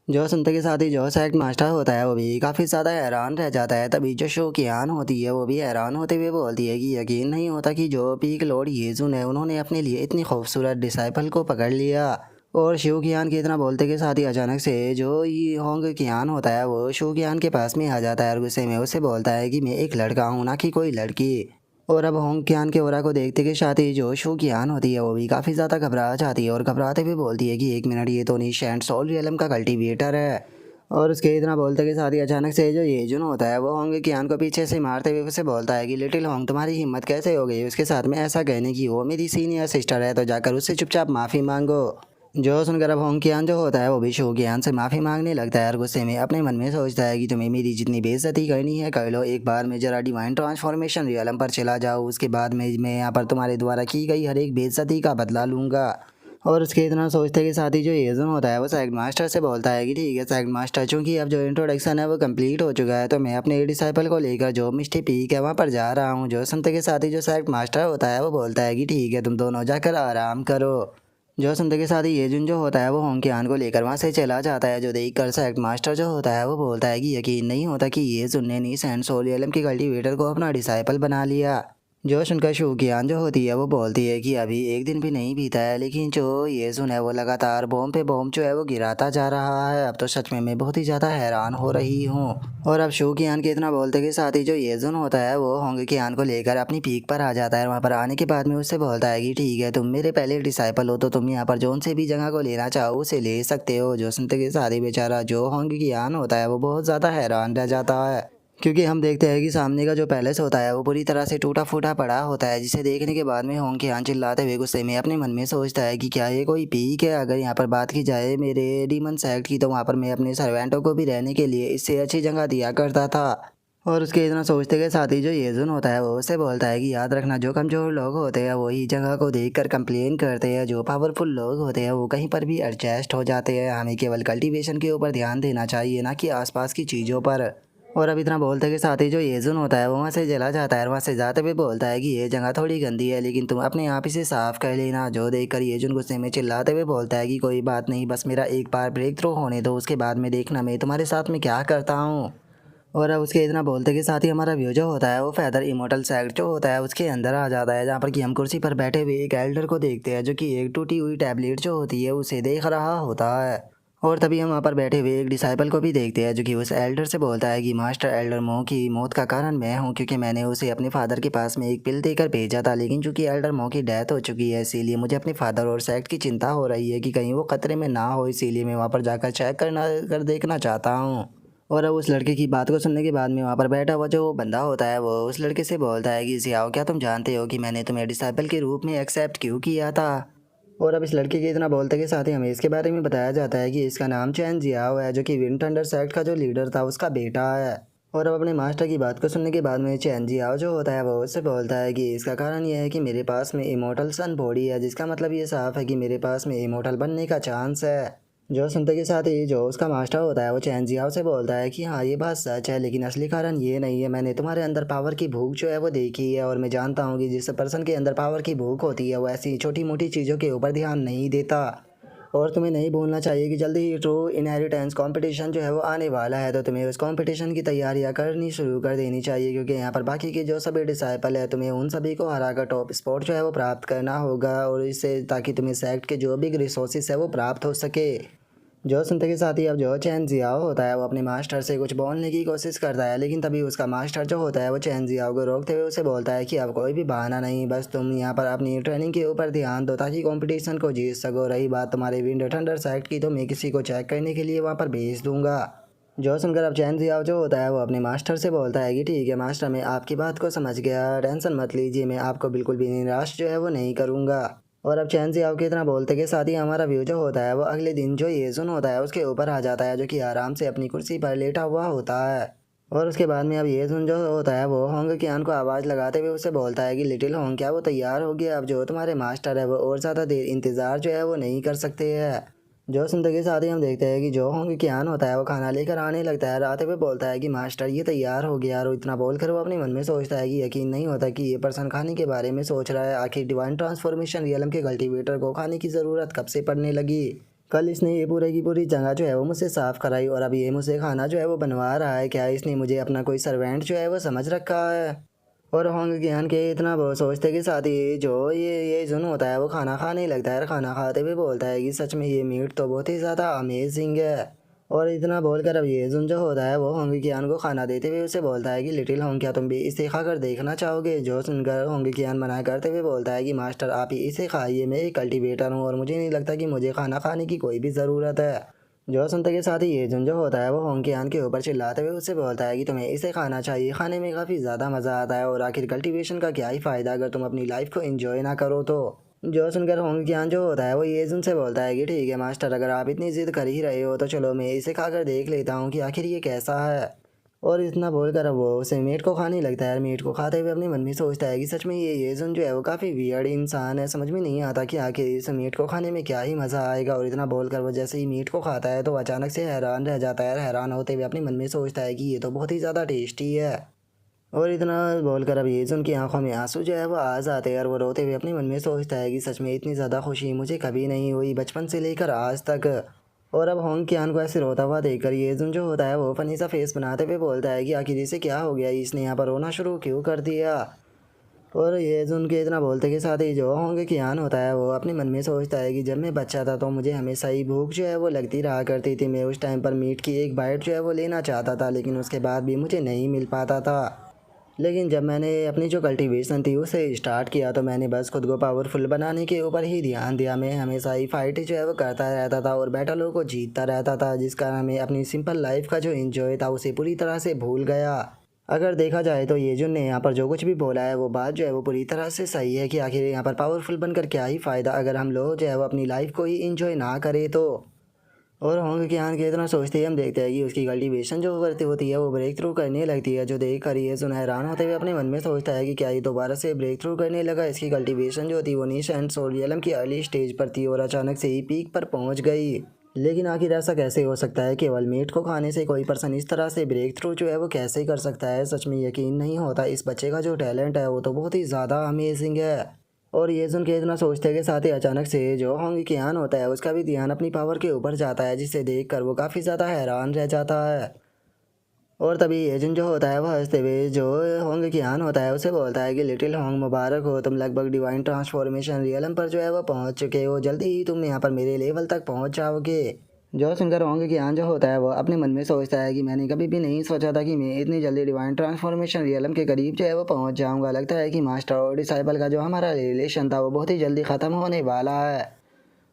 Speaker 1: जो सुनते के साथ ही जो सेक्ट मास्टर होता है वो भी काफ़ी ज़्यादा हैरान रह जाता है। तभी जो शो कियान होती है वो भी हैरान होते हुए बोलती है कि यकीन नहीं होता कि जो पीक लॉर्ड येजुन है उन्होंने अपने लिए इतनी खूबसूरत डिसाइपल को पकड़ लिया। और शिव कियान के इतना बोलते के साथ ही अचानक से जो ये होंग कियान होता है वो शिव कियान के पास में आ जाता है और गुस्से में उससे बोलता है कि मैं एक लड़का हूँ, ना कि कोई लड़की। और अब होंग कियान के ओरा को देखते के साथ ही जो शू कियान होती है वो भी काफ़ी ज़्यादा घबरा जाती है और घबराते हुए बोलती है कि 1 मिनट, ये तो नीशेंट सोल रियलम का कल्टीवेटर है। और उसके इतना बोलते के साथ ही अचानक से जो येजुन होता है वो होंग कियान को पीछे से मारते हुए उसे बोलता है कि लिटिल होंग, तुम्हारी हिम्मत कैसे हो गई उसके साथ में ऐसा कहने की, वो मेरी सीनियर सिस्टर है, तो जाकर उससे चुपचाप माफ़ी मांगो। जो सुनकर अब होंग कियान जो होता है वो भी शो कियान से माफ़ी मांगने लगता है और गुस्से में अपने मन में सोचता है कि तुम्हें मेरी जितनी बेइज्जती करनी है कर लो, एक बार मैं जरा डिवाइन ट्रांसफॉर्मेशन रियलम पर चला जाऊँ, उसके बाद मैं यहाँ पर तुम्हारे द्वारा की गई हर एक बेइज्जती का बदला लूँगा। और उसके इतना सोचते के साथ ही जो येजुन होता है वो सैग मास्टर से बोलता है कि ठीक है सैग मास्टर, चूँकि अब जो इंट्रोडक्शन है वो कंप्लीट हो चुका है तो मैं अपने डिसाइपल को लेकर जो मिस्टी पीक है वहाँ पर जा रहा हूँ। जो सुनते के साथ ही जो सैग मास्टर होता है वो बोलता है कि ठीक है तुम दोनों जाकर आराम करो। जो सुनते के साथ ही येजुन जो होता है वो होंग कियान को लेकर वहाँ से चला जाता है। जो देख कर सैग मास्टर जो होता है वो बोलता है कि यकीन नहीं होता कि येजुन ने नीस एंड सोलियलम की कल्टीवेटर को अपना डिसाइपल बना लिया। जो सुनकर शूकियान जो होती है वो बोलती है कि अभी एक दिन भी नहीं बीता है लेकिन जो ये सुन है वो लगातार बॉम्ब पे बॉम्ब जो है वो गिराता जा रहा है। अब तो सच में मैं बहुत ही ज़्यादा हैरान हो रही हूँ। और अब शूकियान के इतना बोलते के साथ ही जो येजुन होता है वो होंग कियान को लेकर अपनी पीक पर आ जाता है। वहाँ पर आने के बाद में उससे बोलता है कि ठीक है तुम मेरे पहले डिसाइपल हो तो तुम यहाँ पर जोन से भी जगह को लेना चाहो उसे ले सकते हो। जो सुनते के साथ ही बेचारा जो होंग कियान होता है वो बहुत ज़्यादा हैरान रह जाता है, क्योंकि हम देखते हैं कि सामने का जो पैलेस होता है वो पूरी तरह से टूटा फूटा पड़ा होता है, जिसे देखने के बाद में होंग कियान चिल्लाते हुए गुस्से में अपने मन में सोचता है कि क्या ये कोई पीक है। अगर यहाँ पर बात की जाए मेरे डीमन सेक्ट की तो वहाँ पर मैं अपने सर्वेंटों को भी रहने के लिए इससे अच्छी जगह दिया करता था। और उसके इतना सोचते के साथ ही जो येजुन होता है वो उससे बोलता है कि याद रखना जो कमज़ोर लोग होते हैं वही जगह को देखकर कंप्लेन करते हैं, जो पावरफुल लोग होते हैं वो कहीं पर भी एडजस्ट हो जाते हैं। हमें केवल कल्टीवेशन के ऊपर ध्यान देना चाहिए, ना कि आसपास की चीज़ों पर। और अब इतना बोलते के साथ ही जो येजुन होता है वो वहाँ से चला जाता है और वहाँ से जाते हुए बोलता है कि ये जगह थोड़ी गंदी है लेकिन तुम अपने आप इसे साफ कर लेना। जो देखकर येजुन गुस्से में चिल्लाते हुए बोलता है कि कोई बात नहीं, बस मेरा एक बार ब्रेक थ्रू होने दो, उसके बाद में देखना मैं तुम्हारे साथ में क्या करता हूँ। और अब उसके इतना बोलते के साथ ही हमारा व्यू जो होता है वो फैदर इमोटल सेक्ट जो होता है उसके अंदर आ जाता है, जहाँ पर कि हम कुर्सी पर बैठे हुए एक एल्डर को देखते हैं जो कि एक टूटी हुई टैबलेट जो होती है उसे देख रहा होता है। और तभी हम वहाँ पर बैठे हुए एक डिसाइपल को भी देखते हैं जो कि उस एल्डर से बोलता है कि मास्टर एल्डर मो की मौत का कारण मैं हूँ, क्योंकि मैंने उसे अपने फादर के पास में एक पिल देकर भेजा था, लेकिन चूंकि एल्डर मो की डेथ हो चुकी है इसीलिए मुझे अपने फादर और सेक्ट की चिंता हो रही है कि कहीं वो खतरे में ना हो, इसीलिए मैं वहाँ पर जाकर चेक कर देखना चाहता हूँ। और अब उस लड़के की बात को सुनने के बाद में वहाँ पर बैठा हुआ जो बंदा होता है वो उस लड़के से बोलता है कि जियाओ क्या तुम जानते हो कि मैंने तुम्हें डिसाइपल के रूप में एक्सेप्ट क्यों किया था। और अब इस लड़के के इतना बोलते के साथ ही हमें इसके बारे में बताया जाता है कि इसका नाम चैन जियाओ है, जो कि विंड थंडर सेक्ट का जो लीडर था उसका बेटा है। और अब अपने मास्टर की बात को सुनने के बाद में चैन जियाओ जो होता है वो उससे बोलता है कि इसका कारण यह है कि मेरे पास में इमोटल सन बॉडी है, जिसका मतलब ये साफ है कि मेरे पास में इमोटल बनने का चांस है। जो सुनते के साथ ही जो उसका मास्टर होता है वो चैन जियाओ से बोलता है कि हाँ ये बात सच है, लेकिन असली कारण ये नहीं है। मैंने तुम्हारे अंदर पावर की भूख जो है वो देखी है और मैं जानता हूँ कि जिस पर्सन के अंदर पावर की भूख होती है वो ऐसी छोटी मोटी चीज़ों के ऊपर ध्यान नहीं देता। और तुम्हें नहीं भूलना चाहिए कि जल्दी ही ट्रू इनहेरिटेंस कंपटीशन जो है वो आने वाला है, तो तुम्हें उस कंपटीशन की तैयारियां करनी शुरू कर देनी चाहिए, क्योंकि यहाँ पर बाकी के जो सभी डिसाइपल है तुम्हें उन सभी को हराकर टॉप स्पॉट जो है वो प्राप्त करना होगा, और इससे ताकि तुम्हें सेक्ट के जो भी रिसोर्सेस है वो प्राप्त हो सके। जो सुनते के साथ ही अब जो चैन जियाओ होता है वो अपने मास्टर से कुछ बोलने की कोशिश करता है, लेकिन तभी उसका मास्टर जो होता है वो चैन जियाओ को रोकते हुए उसे बोलता है कि अब कोई भी बहाना नहीं, बस तुम यहाँ पर अपनी ट्रेनिंग के ऊपर ध्यान दो ताकि कंपटीशन को जीत सको। रही बात तुम्हारे विंड थंडर सेक्ट की तो मैं किसी को चेक करने के लिए वहाँ पर भेज दूंगा। जो सुनकर अब चैन जियाओ जो होता है वो अपने मास्टर से बोलता है कि ठीक है मास्टर, मैं आपकी बात को समझ गया, टेंशन मत लीजिए, मैं आपको बिल्कुल भी निराश जो है वो नहीं करूँगा। और अब चैन जियाओ की इतना बोलते के साथ ही हमारा व्यू जो होता है वो अगले दिन जो येजुन होता है उसके ऊपर आ जाता है, जो कि आराम से अपनी कुर्सी पर लेटा हुआ होता है। और उसके बाद में अब येजुन जो होता है वो होंग कियान को आवाज़ लगाते हुए उससे बोलता है कि लिटिल होंग क्या वो तैयार हो गया, अब जो तुम्हारे मास्टर है वो और ज़्यादा देर इंतज़ार जो है वो नहीं कर सकते हैं। जो सुनते के साथ ही हम देखते हैं कि जो होंग कियान होता है वो खाना लेकर आने लगता है, आते हुए बोलता है कि मास्टर ये तैयार हो गया, और इतना बोलकर वो अपने मन में सोचता है कि यकीन नहीं होता कि ये पर्सन खाने के बारे में सोच रहा है। आखिर डिवाइन ट्रांसफॉर्मेशन रियलम के कल्टीवेटर को खाने की ज़रूरत कब से पड़ने लगी। कल इसने ये पूरे की पूरी जगह जो है वो मुझसे साफ़ कराई और अब ये मुझसे खाना जो है वो बनवा रहा है। क्या इसने मुझे अपना कोई सर्वेंट जो है वो समझ रखा है। और होंग ज्ञान के इतना वो सोचते के साथ ही जो ये जुन होता है वो खाना खाने लगता है और खाना खाते हुए बोलता है कि सच में ये मीट तो बहुत ही ज़्यादा अमेजिंग है। और इतना बोलकर अब ये जुन जो होता है वो होंग ज्ञान को खाना देते हुए उसे बोलता है कि लिटिल होंग क्या तुम भी इसे खाकर देखना चाहोगे। जो सुनकर होंग ज्ञान मना करते हुए बोलता है कि मास्टर आप ही इसे खाइए, मैं एक कल्टीवेटर हूँ और मुझे नहीं लगता कि मुझे खाना खाने की कोई भी ज़रूरत है। जो सुनते के साथ ही ये जुन जो होता है वो होंग कियान के ऊपर चिल्लाते हुए उससे बोलता है कि तुम्हें इसे खाना चाहिए, खाने में काफ़ी ज़्यादा मज़ा आता है और आखिर कल्टीवेशन का क्या ही फ़ायदा अगर तुम अपनी लाइफ को एंजॉय ना करो तो। जो सुनकर होंग कियान जो होता है वो ये से बोलता है कि ठीक है मास्टर, अगर आप इतनी ज़िद कर ही रहे हो तो चलो मैं इसे खाकर देख लेता हूँ कि आखिर ये कैसा है। और इतना बोलकर अब वो उसे मीट को खाने लगता है। मीट को खाते हुए अपने मन में सोचता है कि सच में ये येजुन जो है वो काफ़ी वियर्ड इंसान है। समझ में नहीं आता कि आखिर इस मीट को खाने में क्या ही मज़ा आएगा। और इतना बोलकर वो जैसे ही मीट को खाता है तो अचानक से हैरान रह जाता है। हैरान होते हुए अपने मन में सोचता है कि ये तो बहुत ही ज़्यादा टेस्टी है। और इतना बोलकर अब येजुन की आंखों में आंसू जो है वो आ जाते हैं और वो रोते हुए अपने मन में सोचता है कि सच में इतनी ज़्यादा खुशी मुझे कभी नहीं हुई बचपन से लेकर आज तक। और अब होंग कियान को ऐसे रोता हुआ देखकर येजुन जो होता है वो फनी सा फेस बनाते हुए बोलता है कि आखिर इसे क्या हो गया, इसने यहाँ पर रोना शुरू क्यों कर दिया। और येजुन के इतना बोलते के साथ ही जो होंग कियान होता है वो अपने मन में सोचता है कि जब मैं बच्चा था तो मुझे हमेशा ही भूख जो है वो लगती रहा करती थी। मैं उस टाइम पर मीट की एक बाइट जो है वो लेना चाहता था, लेकिन उसके बाद भी मुझे नहीं मिल पाता था। लेकिन जब मैंने अपनी जो कल्टीवेशन थी उसे स्टार्ट किया तो मैंने बस खुद को पावरफुल बनाने के ऊपर ही ध्यान दिया। मैं हमेशा ही फाइट जो है वो करता रहता था और बैटलों को जीतता रहता था, जिस कारण मैं अपनी सिंपल लाइफ का जो एंजॉय था उसे पूरी तरह से भूल गया। अगर देखा जाए तो ये जो ने यहाँ पर जो कुछ भी बोला है वो बात जो है वो पूरी तरह से सही है कि आखिर यहाँ पर पावरफुल बनकर क्या ही फ़ायदा अगर हम लोग जो है वो अपनी लाइफ को ही इंजॉय ना करें तो। और होंग कियान के इतना सोचते ही हम देखते हैं कि उसकी कल्टीवेशन जो करती होती है वो ब्रेक थ्रू करने लगती है। जो देख कर ये सुन हैरान होते हुए अपने मन में सोचता है कि क्या ये दोबारा से ब्रेक थ्रू करने लगा। इसकी कल्टीवेशन जो थी वो नीश एंड सोलियलम की अर्ली स्टेज पर थी और अचानक से ही पीक पर पहुंच गई। लेकिन आखिर ऐसा कैसे हो सकता है, केवल मीट को खाने से कोई पर्सन इस तरह से ब्रेक थ्रू जो है वो कैसे कर सकता है। सच में यकीन नहीं होता। इस बच्चे का जो टैलेंट है वो तो बहुत ही ज़्यादा अमेजिंग है। और ये सुन के इतना सोचते के साथ ही अचानक से जो होंग कियान होता है उसका भी ध्यान अपनी पावर के ऊपर जाता है, जिसे देखकर वो काफ़ी ज़्यादा हैरान रह जाता है। और तभी एजेंट जो होता है वह हंसते हुए जो होंग कियान होता है उसे बोलता है कि लिटिल होंग मुबारक हो, तुम लगभग डिवाइन ट्रांसफॉर्मेशन रियलम पर जो है वो पहुंच चुके हो। जल्दी ही तुम यहाँ पर मेरे लेवल तक पहुंच जाओगे। जो सुनकर होंग कियान जो होता है वो अपने मन में सोचता है कि मैंने कभी भी नहीं सोचा था कि मैं इतनी जल्दी डिवाइन ट्रांसफॉर्मेशन रियलम के करीब जो है वो पहुंच जाऊंगा। लगता है कि मास्टर और डिसाइबल का जो हमारा रिलेशन था वो बहुत ही जल्दी ख़त्म होने वाला है।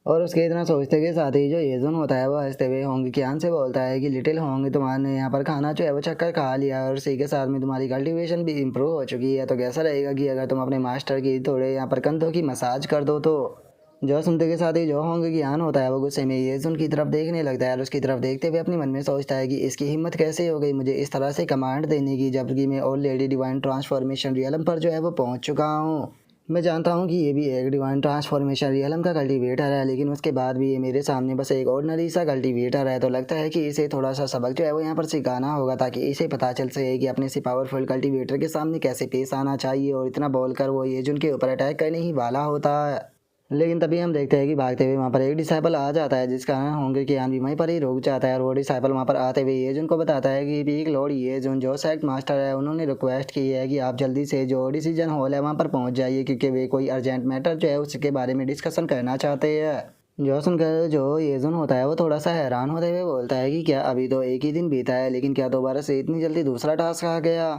Speaker 1: और उसके इतना सोचते के साथ ही जो येजुन होता है वो हंसते हुए होंग कियान से बोलता है कि लिटिल होंग, तुम्हारे यहाँ पर खाना जो है वो चक्कर खा लिया और उसी के साथ में तुम्हारी कल्टीवेशन भी इम्प्रूव हो चुकी है। तो कैसा रहेगा कि अगर तुम अपने मास्टर की थोड़े यहाँ पर कंधों की मसाज कर दो तो। जो सुनते के साथ ही जो होंग कियान होता है वो गुस्से में येजुन की तरफ देखने लगता है और उसकी तरफ देखते हुए अपने मन में सोचता है कि इसकी हिम्मत कैसे हो गई मुझे इस तरह से कमांड देने की, जबकि मैं ऑलरेडी डिवाइन ट्रांसफॉर्मेशन रियलम पर जो है वो पहुँच चुका हूँ। मैं जानता हूँ कि ये भी एक डिवाइन ट्रांसफॉर्मेशन रियलम का कल्टीवेटर है, लेकिन उसके बाद भी ये मेरे सामने बस एक ऑर्डिनरी सा कल्टीवेटर है। तो लगता है कि इसे थोड़ा सा सबक जो है वो यहाँ पर सिखाना होगा, ताकि इसे पता चल सके कि अपने से पावरफुल कल्टीवेटर के सामने कैसे पेश आना चाहिए। और इतना बोलकर वो ये जिनके ऊपर अटैक करने ही वाला होता है। लेकिन तभी हम देखते हैं कि भागते हुए वहाँ पर एक डिसाइपल आ जाता है, जिस कारण होंगे कि भी वहीं पर ही रुक जाता है। और वो डिसाइपल वहाँ पर आते हुए ये को बताता है कि पीक लॉर्ड ये जो सेक्ट मास्टर है उन्होंने रिक्वेस्ट की है कि आप जल्दी से जो डिसीजन हॉल है वहाँ पर पहुँच जाइए, क्योंकि वे कोई अर्जेंट मैटर जो है उसके बारे में डिस्कशन करना चाहते हैं। जो सुनकर जो येजुन होता है वो थोड़ा सा हैरान होते हुए बोलता है कि क्या अभी तो एक ही दिन बीता है, लेकिन क्या दोबारा से इतनी जल्दी दूसरा टास्क आ गया।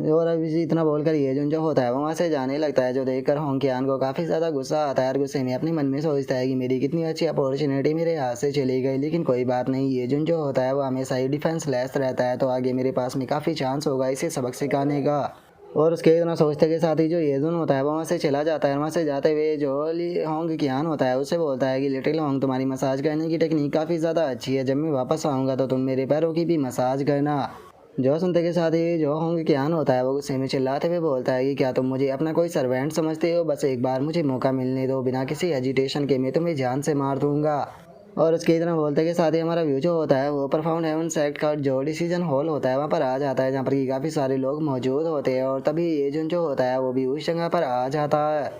Speaker 1: और अभी इतना बोलकर येजुन जो होता है वो वहाँ से जाने लगता है। जो देखकर होंग कियान को काफ़ी ज़्यादा गुस्सा आता है और गुस्से में अपने मन में सोचता है कि मेरी कितनी अच्छी अपॉर्चुनिटी मेरे हाथ से चली गई। लेकिन कोई बात नहीं, येजुन जो होता है वो हमेशा ही डिफेंस लेस रहता है, तो आगे मेरे पास में काफ़ी चांस होगा इसे सबक सिखाने का। और उसके इतना सोचते के साथ ही जो येजुन होता है वो वहाँ से चला जाता है। वहाँ से जाते हुए जो होंग कियान होता है उससे बोलता है कि लिटिल होंग, तुम्हारी मसाज करने की टेक्निक काफ़ी ज़्यादा अच्छी है, जब मैं वापस आऊँगा तो तुम मेरे पैरों की भी मसाज करना। जो सुनते के साथ ही जो होंग कियान होता है वो गुस्से में चिल्लाते हुए बोलता है कि क्या तुम मुझे अपना कोई सर्वेंट समझते हो, बस एक बार मुझे मौका मिलने दो, बिना किसी एजिटेशन के मैं तुम्हें जान से मार दूंगा। और उसके इतना बोलते के साथ ही हमारा व्यू जो होता है वो परफाउंड हेवन सेक्ट का जो डिसीजन हॉल होता है वहाँ पर आ जाता है, जहाँ पर कि काफ़ी सारे लोग मौजूद होते हैं। और तभी येजुन जो होता है वो भी उस जगह पर आ जाता है।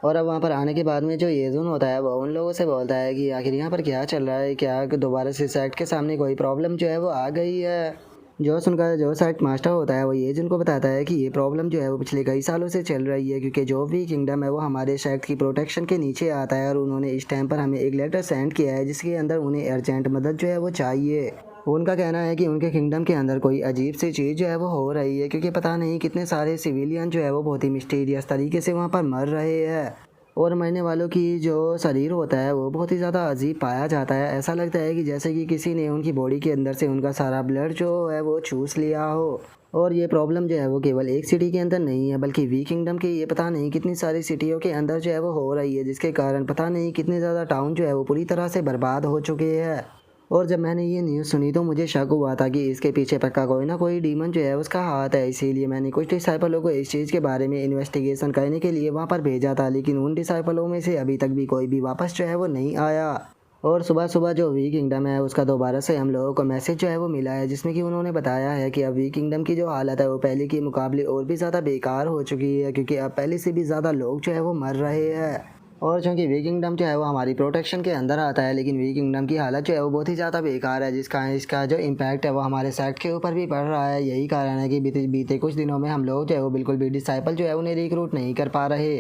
Speaker 1: और अब वहाँ पर आने के बाद में जो येजुन होता है वो उन लोगों से बोलता है कि आखिर यहाँ पर क्या चल रहा है, क्या दोबारा से सेक्ट के सामने कोई प्रॉब्लम जो है वो आ गई है। जो सुनकर जो सेक्ट मास्टर होता है वो ये जिनको बताता है कि ये प्रॉब्लम जो है वो पिछले कई सालों से चल रही है, क्योंकि जो भी किंगडम है वो हमारे सेक्ट की प्रोटेक्शन के नीचे आता है। और उन्होंने इस टाइम पर हमें एक लेटर सेंड किया है जिसके अंदर उन्हें अर्जेंट मदद जो है वो चाहिए। उनका कहना है कि उनके किंगडम के अंदर कोई अजीब सी चीज़ जो है वो हो रही है, क्योंकि पता नहीं कितने सारे सिविलियन जो है वो बहुत ही मिस्टीरियस तरीके से वहाँ पर मर रहे हैं। और मरने वालों की जो शरीर होता है वो बहुत ही ज़्यादा अजीब पाया जाता है। ऐसा लगता है कि जैसे कि किसी ने उनकी बॉडी के अंदर से उनका सारा ब्लड जो है वो चूस लिया हो। और ये प्रॉब्लम जो है वो केवल एक सिटी के अंदर नहीं है, बल्कि वी किंगडम के ये पता नहीं कितनी सारी सिटियों के अंदर जो है वो हो रही है, जिसके कारण पता नहीं कितने ज़्यादा टाउन जो है वो पूरी तरह से बर्बाद हो चुके हैं। और जब मैंने ये न्यूज़ सुनी तो मुझे शक हुआ था कि इसके पीछे पक्का कोई ना कोई डीमन जो है उसका हाथ है। इसीलिए मैंने कुछ डिसाइपलों को इस चीज़ के बारे में इन्वेस्टिगेशन करने के लिए वहाँ पर भेजा था, लेकिन उन डिसाइपलों में से अभी तक भी कोई भी वापस जो है वो नहीं आया। और सुबह सुबह जो वी किंगडम है उसका दोबारा से हम लोगों को मैसेज जो है वो मिला है, जिसमें कि उन्होंने बताया है कि अब वी किंगडम की जो हालत है वो पहले के मुकाबले और भी ज़्यादा बेकार हो चुकी है, क्योंकि अब पहले से भी ज़्यादा लोग जो है वो मर रहे हैं। और चूँकि वी किंगडम जो है वो हमारी प्रोटेक्शन के अंदर आता है, लेकिन वी किंगडम की हालत जो है वो बहुत ही ज़्यादा बेकार है, जिसका इसका जो इम्पैक्ट है वो हमारे सेक्ट के ऊपर भी पड़ रहा है। यही कारण है कि बीते कुछ दिनों में हम लोग जो है वो बिल्कुल भी डिसाइपल जो है उन्हें रिक्रूट नहीं कर पा रहे।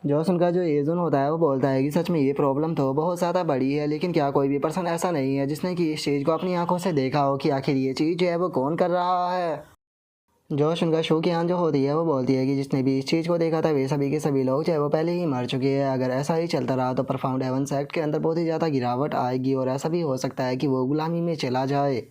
Speaker 1: जॉस उनका जो एजन होता है वो बोलता है कि सच में ये प्रॉब्लम तो बहुत ज़्यादा बड़ी है, लेकिन क्या कोई भी पर्सन ऐसा नहीं है जिसने कि इस चीज़ को अपनी आंखों से देखा हो कि आखिर ये चीज़ जो है वो कौन कर रहा है। जोश उनका शो की आन जो होती है वो बोलती है कि जिसने भी इस चीज़ को देखा था वे सभी के सभी लोग चाहे वो पहले ही मर चुके हैं। अगर ऐसा ही चलता रहा तो परफाउंड हेवन सेक्ट के अंदर बहुत ही ज़्यादा गिरावट आएगी, और ऐसा भी हो सकता है कि वो गुलामी में चला जाए।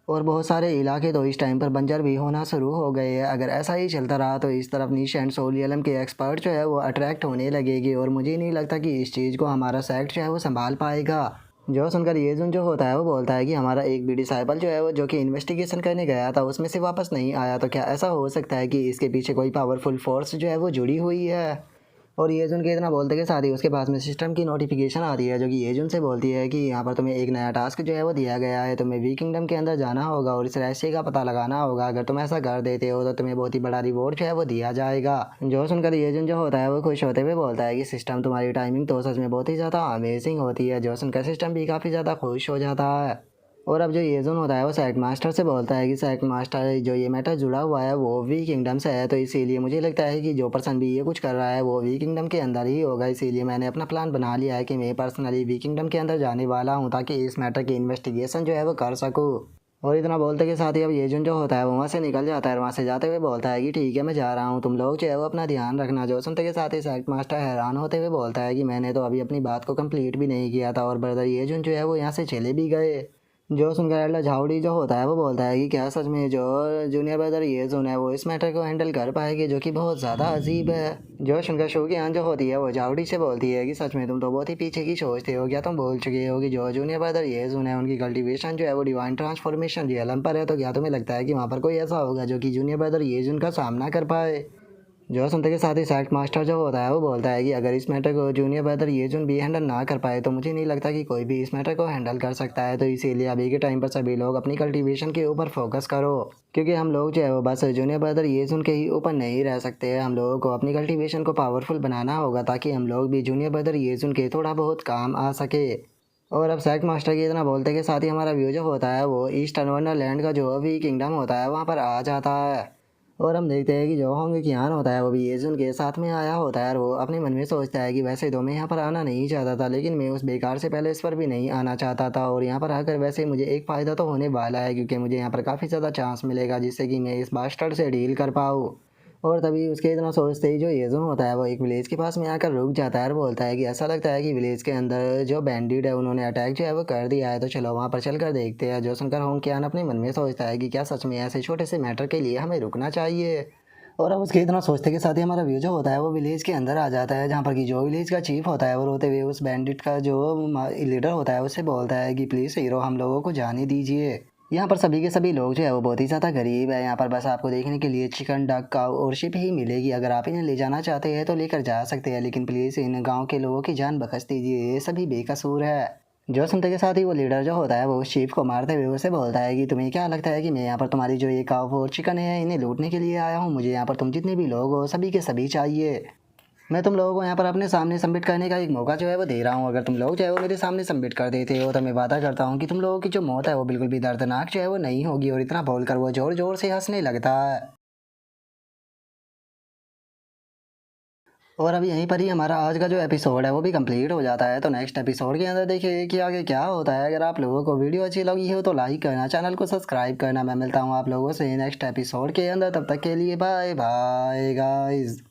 Speaker 1: और बहुत सारे इलाके तो इस टाइम पर बंजर भी होना शुरू हो गए हैं। अगर ऐसा ही चलता रहा तो इस तरफ नीश एंड सोलियलम के एक्सपर्ट जो है वो अट्रैक्ट होने लगेगी, और मुझे नहीं लगता कि इस चीज़ को हमारा सेक्ट जो है वो संभाल पाएगा। जो सुनकर येजुन जो होता है वो बोलता है कि हमारा एक भी डिसाइपल जो है वो जो कि इन्वेस्टिगेशन करने गया था उसमें से वापस नहीं आया, तो क्या ऐसा हो सकता है कि इसके पीछे कोई पावरफुल फोर्स जो है वो जुड़ी हुई है। और येजुन के इतना बोलते के साथ ही उसके पास में सिस्टम की नोटिफिकेशन आती है, जो कि येजुन से बोलती है कि यहाँ पर तुम्हें एक नया टास्क जो है वो दिया गया है। तुम्हें वी किंगडम के अंदर जाना होगा और इस रहस्य का पता लगाना होगा। अगर तुम ऐसा कर देते हो तो तुम्हें बहुत ही बड़ा रिवॉर्ड जो है वो दिया जाएगा। जो सुनकर येजुन जो होता है वो खुश होते हुए बोलता है कि सिस्टम तुम्हारी टाइमिंग तो सच में बहुत ही ज़्यादा अमेजिंग होती है। जो सुनकर सिस्टम भी काफ़ी ज़्यादा खुश हो जाता है। और अब जो येजुन होता है वो सेक्ट मास्टर से बोलता है कि सेक्ट मास्टर जो ये मैटर जुड़ा हुआ है वो वी किंगडम से है, तो इसीलिए मुझे लगता है कि जो पर्सन भी ये कुछ कर रहा है वो वी किंगडम के अंदर ही होगा। इसीलिए मैंने अपना प्लान बना लिया है कि मैं पर्सनली वी किंगडम के अंदर जाने वाला हूँ, ताकि इस मैटर की इन्वेस्टिगेशन जो है वो कर सकूँ। और इतना बोलते के साथ ही अब येजुन जो होता है वो वहाँ से निकल जाता है, और वहाँ से जाते हुए बोलता है कि ठीक है मैं जा रहा हूँ, तुम लोग जो है वो अपना ध्यान रखना। जो सुनते के साथ ही सेक्ट मास्टर हैरान होते हुए बोलता है कि मैंने तो अभी अपनी बात को कंप्लीट भी नहीं किया था, और ब्रदर येजुन जो है वो यहाँ से चले भी गए। जो सुनकर एल्डर झाउडी जो होता है वो बोलता है कि क्या सच में जो जूनियर ब्रदर ये जोन है वो इस मैटर को हैंडल कर पाएगी, जो कि बहुत ज़्यादा अजीब है। जो सुनकर शो की आन जो होती है वो झाउडी से बोलती है कि सच में तुम तो बहुत ही पीछे की सोचते हो। क्या तुम भूल चुके हो कि जो जूनियर ब्रदर ये जोन है उनकी कल्टीवेशन जो है वो डिवाइन ट्रांसफॉर्मेशन रियलम पर है, तो क्या तुम्हें लगता है कि वहाँ पर कोई ऐसा होगा जो कि जूनियर ब्रदर ये जोन का सामना कर पाए। जो सुनते के साथ ही सेक्ट मास्टर जो होता है वो बोलता है कि अगर इस मैटर को जूनियर ब्रदर येजुन भी हैंडल ना कर पाए तो मुझे नहीं लगता कि कोई भी इस मैटर को हैंडल कर सकता है। तो इसीलिए अभी के टाइम पर सभी लोग अपनी कल्टीवेशन के ऊपर फोकस करो, क्योंकि हम लोग जो है वो बस जूनियर ब्रदर येजुन के ही ऊपर नहीं रह सकते हैं। हम लोगों को अपनी कल्टीवेशन को पावरफुल बनाना होगा, ताकि हम लोग भी जूनियर ब्रदर येजुन के थोड़ा बहुत काम आ सके। और अब सेक्ट मास्टर की इतना बोलते के साथ ही हमारा व्यू जो होता है वो ईस्टर्न वंडरलैंड का जो भी किंगडम होता है वहाँ पर आ जाता है। और हम देखते हैं कि जो होंगे कियान होता है वो भी येजुन के साथ में आया होता है, और वो अपने मन में सोचता है कि वैसे तो मैं यहाँ पर आना नहीं चाहता था, लेकिन मैं उस बेकार से पहले इस पर भी नहीं आना चाहता था। और यहाँ पर आकर वैसे मुझे एक फ़ायदा तो होने वाला है, क्योंकि मुझे यहाँ पर काफ़ी ज़्यादा चांस मिलेगा जिससे कि मैं इस बास्टर्ड से डील कर पाऊँ। और तभी उसके इतना सोचते ही जो येजुन होता है वो एक विलेज के पास में आकर रुक जाता है और बोलता है कि ऐसा लगता है कि विलेज के अंदर जो बैंडिट है उन्होंने अटैक जो है वो कर दिया है, तो चलो वहाँ पर चल कर देखते हैं। जो सुनकर होंग कियान अपने मन में सोचता है कि क्या सच में ऐसे छोटे से मैटर के लिए हमें रुकना चाहिए। और अब उसके इतना सोचते के साथ ही हमारा व्यू जो होता है वो विलेज के अंदर आ जाता है, जहाँ पर कि जो विलेज का चीफ होता है वो रोते हुए उस बैंडिट का जो लीडर होता है उससे बोलता है कि प्लीज़ हीरो हम लोगों को जाने दीजिए। यहाँ पर सभी के सभी लोग जो है वो बहुत ही ज़्यादा गरीब है। यहाँ पर बस आपको देखने के लिए चिकन, डक, काऊ और शिप ही मिलेगी। अगर आप इन्हें ले जाना चाहते हैं तो लेकर जा सकते हैं, लेकिन प्लीज़ इन गाँव के लोगों की जान बख्श दीजिए, ये सभी बेकसूर है। जो सुनते के साथ ही वो लीडर जो होता है वो उस चीफ को मारते हुए उसे बोलता है कि तुम्हें क्या लगता है कि मैं यहाँ पर तुम्हारी जो ये काऊ और चिकन है इन्हें लूटने के लिए आया हूँ। मुझे यहाँ पर तुम जितने भी लोग हो सभी के सभी चाहिए। मैं तुम लोगों को यहाँ पर अपने सामने सबमिट करने का एक मौका जो है वो दे रहा हूँ। अगर तुम लोग जो है वो मेरे सामने सबमिट कर देते हो तो मैं वादा करता हूँ कि तुम लोगों की जो मौत है वो बिल्कुल भी दर्दनाक जो है वो नहीं होगी। और इतना बोलकर वो जोर जोर से हंसने लगता है। और अभी यहीं पर ही हमारा आज का जो एपिसोड है वो भी कंप्लीट हो जाता है। तो नेक्स्ट एपिसोड के अंदर देखिए कि आगे क्या होता है। अगर आप लोगों को वीडियो अच्छी लगी हो तो लाइक करना, चैनल को सब्सक्राइब करना। मैं मिलता हूँ आप लोगों से नेक्स्ट एपिसोड के अंदर, तब तक के लिए बाय बाय गाइज।